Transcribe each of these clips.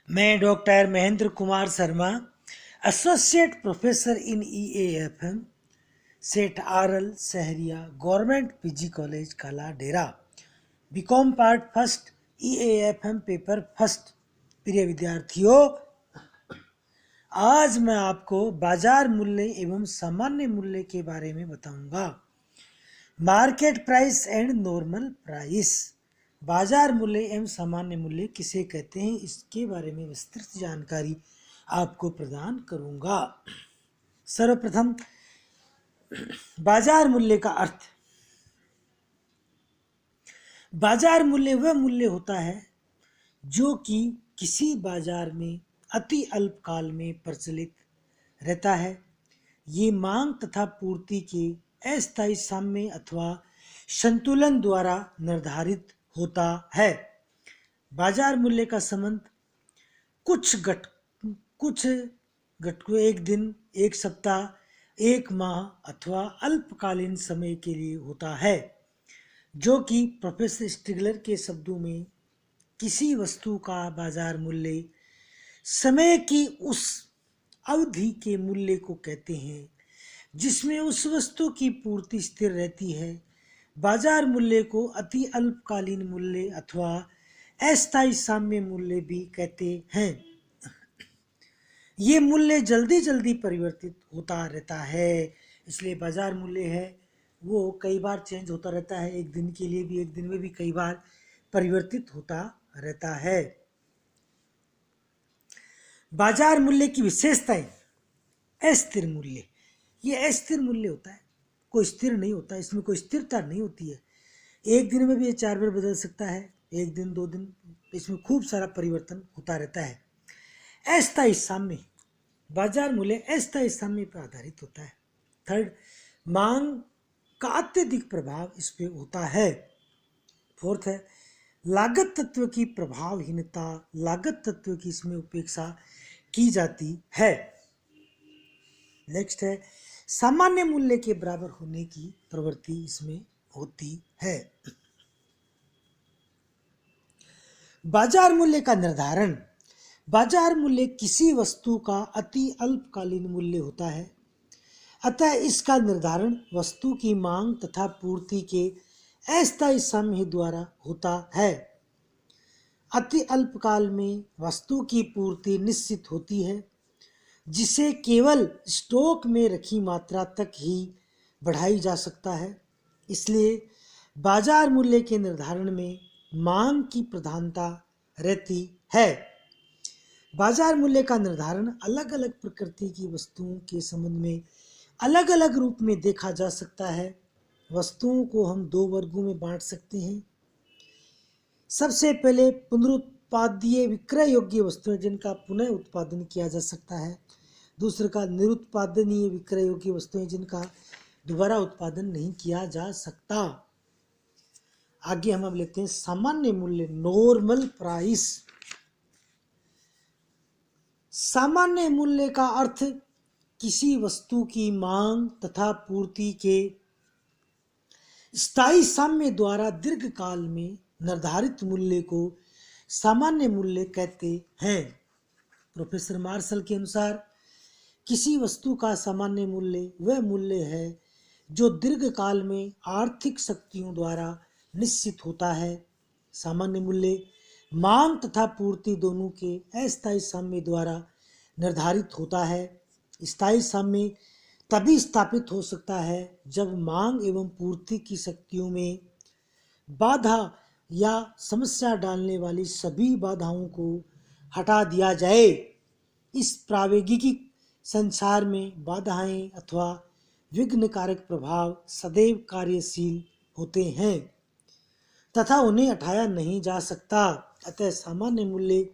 मैं doctor Mahendra Kumar Sharma, associate professor in EAFM, Seth RL Sahariya government PG college Kala Dera, BCom part first, EAFM paper first. प्रिय विद्यार्थियों, आज मैं आपको बाजार मूल्य एवं सामान्य मूल्य के बारे में बताऊंगा। Market price and normal price, बाजार मूल्य एवं सामान्य मूल्य किसे कहते हैं, इसके बारे में विस्तृत जानकारी आपको प्रदान करूंगा। सर्वप्रथम बाजार मूल्य का अर्थ। बाजार मूल्य वह मूल्य होता है जो कि किसी बाजार में अति अल्पकाल में प्रचलित रहता है। ये मांग तथा पूर्ति के अस्थायी साम्य अथवा संतुलन द्वारा निर्धारित होता है। बाजार मूल्य का संबंध कुछ घटकों, एक दिन, एक सप्ताह, एक माह अथवा अल्पकालीन समय के लिए होता है, जो कि प्रोफेसर स्टिगलर के शब्दों में किसी वस्तु का बाजार मूल्य समय की उस अवधि के मूल्य को कहते हैं जिसमें उस वस्तु की पूर्ति स्थिर रहती है। बाजार मूल्य को अति अल्पकालीन मूल्य अथवा अस्थायी साम्य मूल्य भी कहते हैं। ये मूल्य जल्दी जल्दी परिवर्तित होता रहता है, इसलिए बाजार मूल्य है वो कई बार चेंज होता रहता है। एक दिन के लिए भी, एक दिन में भी कई बार परिवर्तित होता रहता है। बाजार मूल्य की विशेषताएं। अस्थिर मूल्य, ये अस्थिर मूल्य होता है, कोई स्थिर नहीं होता, इसमें कोई स्थिरता नहीं होती है। एक दिन में भी ये 4 बार बदल सकता है, एक दिन 2 दिन, इसमें खूब सारा परिवर्तन होता रहता है। अस्थायी साम्य, बाजार मूल्य अस्थायी साम्य पर आधारित होता है। थर्ड, मांग का अत्यधिक प्रभाव इस पे होता है। फोर्थ है लागत तत्व की प्रभावहीनता, लागत तत्व की इसमें उपेक्षा की जाती है। नेक्स्ट है सामान्य मूल्य के बराबर होने की प्रवृत्ति इसमें होती है। बाजार मूल्य का निर्धारण। बाजार मूल्य किसी वस्तु का अति अल्पकालीन मूल्य होता है, अतः इसका निर्धारण वस्तु की मांग तथा पूर्ति के अस्थायी साम्य द्वारा होता है। अति अल्पकाल में वस्तु की पूर्ति निश्चित होती है, जिसे केवल स्टॉक में रखी मात्रा तक ही बढ़ाई जा सकता है। इसलिए बाजार मूल्य के निर्धारण में मांग की प्रधानता रहती है। बाजार मूल्य का निर्धारण अलग अलग प्रकृति की वस्तुओं के संबंध में अलग अलग रूप में देखा जा सकता है। वस्तुओं को हम 2 वर्गों में बांट सकते हैं। सबसे पहले पुनरुत्पादीय विक्रय योग्य वस्तुएं जिनका पुनः उत्पादन किया जा सकता है। दूसरे का निरुत्पादनीय विक्रय योग्य वस्तुएं जिनका दोबारा उत्पादन नहीं किया जा सकता। आगे हम अब लेते हैं सामान्य मूल्य, नॉर्मल प्राइस। सामान्य मूल्य का अर्थ किसी वस्तु की मांग तथा पूर्ति के स्थायी साम्य द्वारा दीर्घकाल में निर्धारित मूल्य को सामान्य मूल्य कहते हैं। प्रोफेसर मार्शल के अनुसार किसी वस्तु का सामान्य मूल्य वह मूल्य है जो दीर्घकाल में आर्थिक शक्तियों द्वारा निश्चित होता है। सामान्य मूल्य मांग तथा पूर्ति दोनों के अस्थायी साम्य द्वारा निर्धारित होता है। स्थायी साम्य तभी स्थापित हो सकता है जब मांग एवं पूर्ति की शक्तियों में बाधा या समस्या डालने वाली सभी बाधाओं को हटा दिया जाए। इस प्रावैगिकी संसार में बाधाएं अथवा विघ्नकारक प्रभाव सदैव कार्यशील होते हैं तथा उन्हें हटाया नहीं जा सकता। अतः सामान्य मूल्य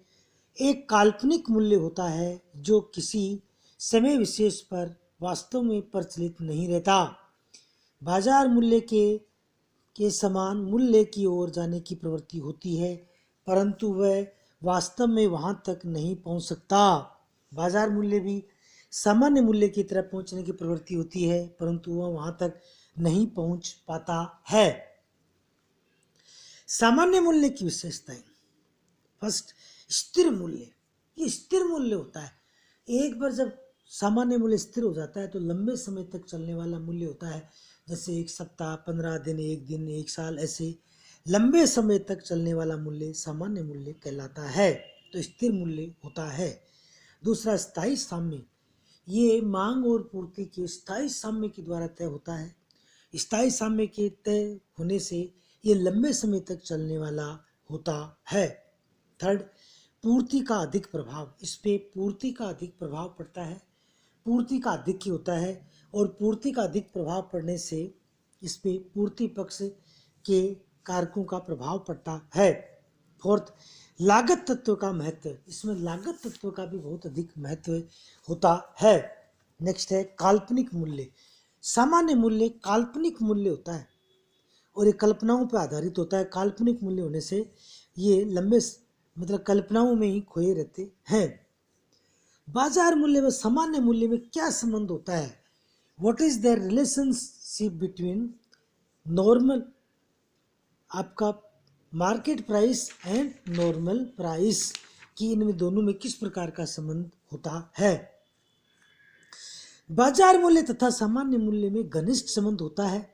एक काल्पनिक मूल्य होता है जो किसी समय विशेष पर वास्तव में प्रचलित नहीं रहता। बाजार मूल्य के समान मूल्य की ओर जाने की प्रवृत्ति होती है, परंतु वह वास्तव में वहां तक नहीं पहुंच सकता। बाजार मूल्य भी सामान्य मूल्य की तरफ पहुंचने की प्रवृत्ति होती है, परंतु वह वहां तक नहीं पहुंच पाता है। सामान्य मूल्य की विशेषताएं। फर्स्ट, स्थिर मूल्य। ये स्थिर मूल्य होता है। एक बार जब सामान्य मूल्य स्थिर हो जाता है तो लंबे समय तक चलने वाला मूल्य होता है, जैसे एक सप्ताह, 15 दिन, एक दिन, एक साल, ऐसे लंबे समय तक चलने वाला मूल्य सामान्य मूल्य कहलाता है। तो स्थिर मूल्य होता है। दूसरा, स्थायी साम्य। ये मांग और पूर्ति के स्थायी साम्य के द्वारा तय होता है। स्थायी साम्य के तय होने से ये लंबे समय तक चलने वाला होता है। थर्ड, पूर्ति का अधिक प्रभाव। इस पे पूर्ति का अधिक प्रभाव पड़ता है। पूर्ति का अधिक ही होता है और पूर्ति का अधिक प्रभाव पड़ने से इस पे पूर्ति पक्ष के कारकों का प्रभाव पड़ता है। फोर्थ, लागत तत्व का महत्व। इसमें लागत तत्व का भी बहुत अधिक महत्व होता है। नेक्स्ट है काल्पनिक मूल्य। सामान्य मूल्य काल्पनिक मूल्य होता है और ये कल्पनाओं पर आधारित होता है। काल्पनिक मूल्य होने से ये लंबे मतलब कल्पनाओं में ही खोए रहते हैं। बाजार मूल्य व सामान्य मूल्य में क्या संबंध होता है? What is the relationship between normal, आपका market price and normal price की, इनमें दोनों में किस प्रकार का संबंध होता है? बाजार मूल्य तथा सामान्य मूल्य में घनिष्ठ संबंध होता है।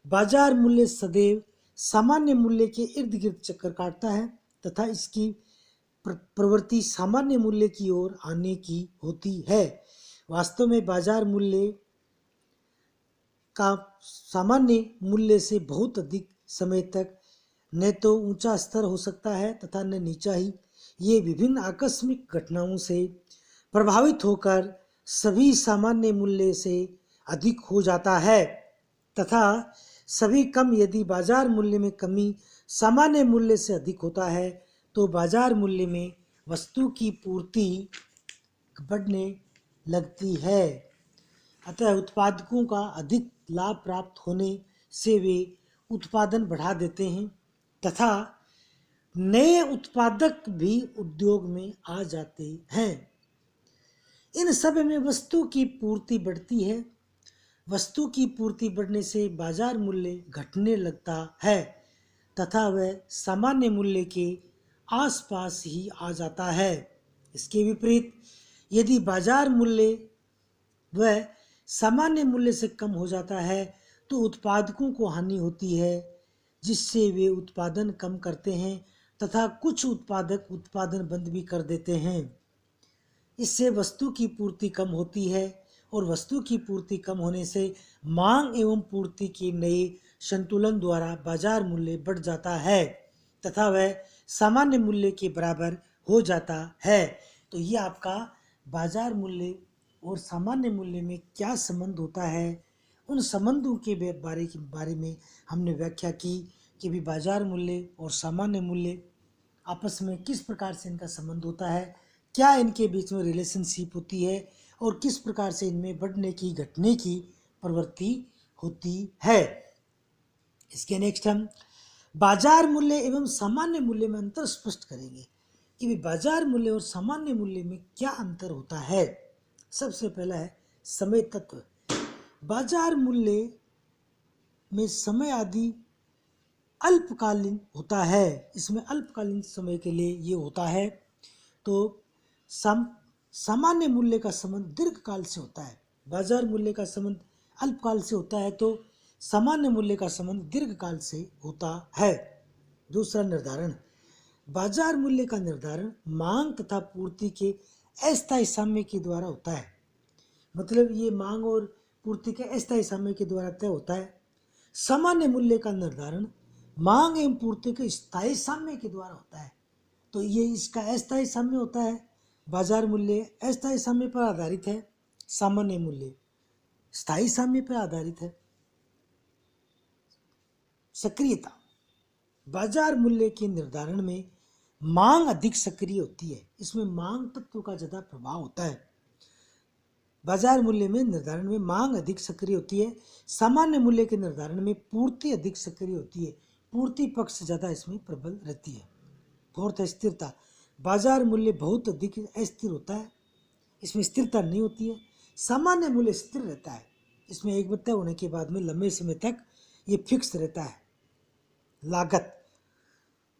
बाजार मूल्य सदैव सामान्य मूल्य के इर्द गिर्द चक्कर काटता है तथा इसकी प्रवृत्ति सामान्य मूल्य की ओर आने की होती है। वास्तव में बाजार मूल्य का सामान्य मूल्य से बहुत अधिक समय तक न तो ऊंचा स्तर हो सकता है तथा न नीचा ही। ये विभिन्न आकस्मिक घटनाओं से प्रभावित होकर सभी सामान्य मूल्य से अधिक हो जाता है तथा सभी कम। यदि बाजार मूल्य में कमी सामान्य मूल्य से अधिक होता है तो बाजार मूल्य में वस्तु की पूर्ति बढ़ने लगती है। अतः उत्पादकों का अधिक लाभ प्राप्त होने से वे उत्पादन बढ़ा देते हैं तथा नए उत्पादक भी उद्योग में आ जाते हैं। इन सब में वस्तु की पूर्ति बढ़ती है। वस्तु की पूर्ति बढ़ने से बाजार मूल्य घटने लगता है तथा वह सामान्य मूल्य के आसपास ही आ जाता है। इसके विपरीत यदि बाजार मूल्य वह सामान्य मूल्य से कम हो जाता है तो उत्पादकों को हानि होती है, जिससे वे उत्पादन कम करते हैं तथा कुछ उत्पादक उत्पादन बंद भी कर देते हैं। इससे वस्तु की पूर्ति कम होती है और वस्तु की पूर्ति कम होने से मांग एवं पूर्ति के नए संतुलन द्वारा बाजार मूल्य बढ़ जाता है तथा वह सामान्य मूल्य के बराबर हो जाता है। तो ये आपका बाजार मूल्य और सामान्य मूल्य में क्या संबंध होता है, उन संबंधों के बारे में हमने व्याख्या की कि भी बाजार मूल्य और सामान्य मूल्य आपस में किस प्रकार से इनका संबंध होता है, क्या इनके बीच में रिलेशनशिप होती है और किस प्रकार से इनमें बढ़ने की घटने की प्रवृत्ति होती है। इसके नेक्स्ट हम बाजार मूल्य एवं सामान्य मूल्य में अंतर स्पष्ट करेंगे कि बाजार मूल्य और सामान्य मूल्य में क्या अंतर होता है। सबसे पहला है समय तत्व। बाजार मूल्य में समय आदि अल्पकालीन होता है। इसमें अल्पकालीन समय के लिए ये होता है। तो सामान्य मूल्य का संबंध दीर्घकाल से होता है। बाजार मूल्य का संबंध अल्पकाल से होता है तो सामान्य मूल्य का संबंध दीर्घकाल से होता है। दूसरा, निर्धारण। बाजार मूल्य का निर्धारण मांग तथा पूर्ति के अस्थायी साम्य के द्वारा होता है। मतलब ये मांग और पूर्ति के अस्थायी साम्य के द्वारा तय होता है। सामान्य मूल्य का निर्धारण मांग एवं पूर्ति के स्थायी साम्य के द्वारा होता है। तो ये इसका अस्थायी साम्य होता है। बाजार मूल्य अस्थायी साम्य पर आधारित है, सामान्य मूल्य स्थायी साम्य पर आधारित है। सक्रियता। बाजार मूल्य के निर्धारण में मांग अधिक सक्रिय होती है। इसमें मांग तत्व का ज्यादा प्रभाव होता है। बाजार मूल्य में निर्धारण में मांग अधिक सक्रिय होती है। सामान्य मूल्य के निर्धारण में पूर्ति अधिक सक्रिय होती है। पूर्ति पक्ष ज्यादा इसमें प्रबल रहती है। फोर्थ है स्थिरता। बाजार मूल्य बहुत अधिक अस्थिर होता है। इसमें स्थिरता नहीं होती है। सामान्य मूल्य स्थिर रहता है। इसमें एक बार तय होने के बाद में लंबे समय तक ये फिक्स रहता है। लागत।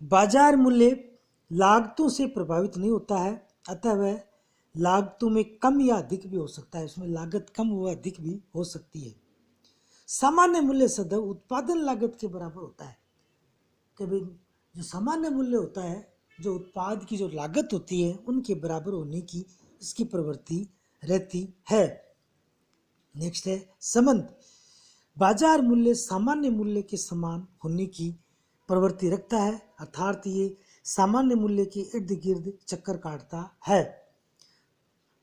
बाजार मूल्य लागतों से प्रभावित नहीं होता है। अतः वह लागतों में कम या अधिक भी हो सकता है, उसमें लागत कम व अधिक भी हो सकती है। सामान्य मूल्य सदैव उत्पादन लागत के बराबर होता है। कभी जो सामान्य मूल्य होता है, जो उत्पाद की जो लागत होती है उनके बराबर होने की इसकी प्रवृत्ति रहती है। नेक्स्ट है संबंध। बाजार मूल्य सामान्य मूल्य के समान होने की प्रवृत्ति रखता है, अर्थात ये सामान्य मूल्य के इर्द गिर्द चक्कर काटता है।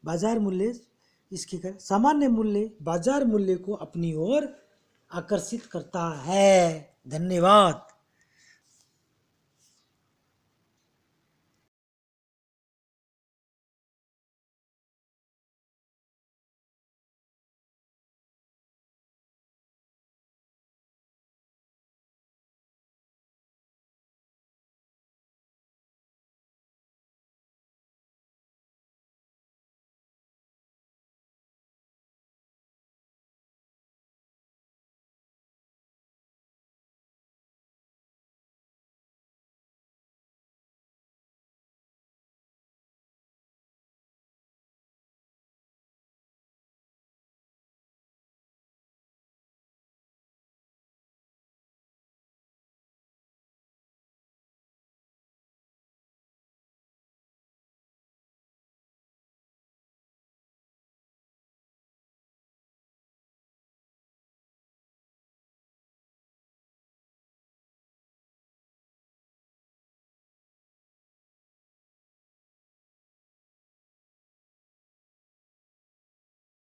बाजार मूल्य इसके कर सामान्य मूल्य बाजार मूल्य को अपनी ओर आकर्षित करता है। धन्यवाद।